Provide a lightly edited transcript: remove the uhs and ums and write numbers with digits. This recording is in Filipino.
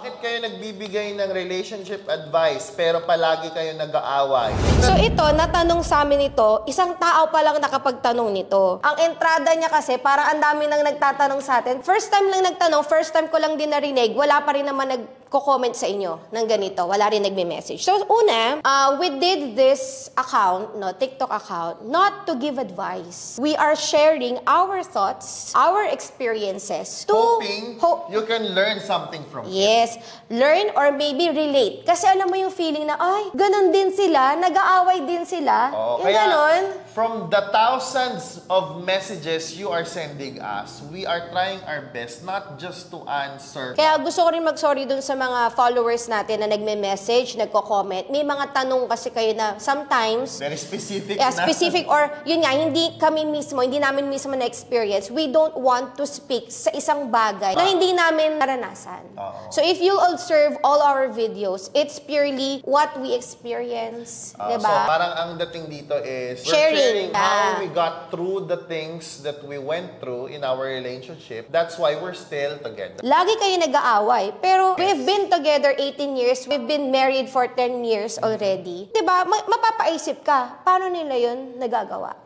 Bakit kayo nagbibigay ng relationship advice pero palagi kayo nag-aaway? So ito, natanong sa amin ito, isang tao pa lang nakapagtanong nito. Ang entrada niya kasi, para ang dami nang nagtatanong sa atin. First time lang nagtanong, first time ko lang din narinig, wala pa rin naman nagko-comment sa inyo ng ganito. Wala rin nagme-message. So una, we did this account, TikTok account, not to give advice. We are sharing our thoughts, our experiences to Hoping you can learn something from it. Yes, learn or maybe relate. Kasi alam mo yung feeling na, ay, ganun din sila, nag-aaway din sila. Oh, Yung kaya, ganun. from the thousands of messages you are sending us, we are trying our best not just to answer. Kaya gusto ko rin mag-sorry dun sa mga followers natin na nagme-message, nagko-comment. May mga tanong kasi kayo na sometimes, Very specific yeah, na. specific or yun nga, hindi kami mismo, hindi namin mismo na-experience. We don't want to speak sa isang bagay na hindi namin naranasan. So if you observe all our videos, it's purely what we experience. Diba? So parang ang dating dito is we're Sharing, how we got through the things that we went through in our relationship. That's why we're still together. Lagi kayo nag-aaway, pero we've been together 18 years, we've been married for 10 years already. Diba? Mapapaisip ka, paano nila yun nagagawa?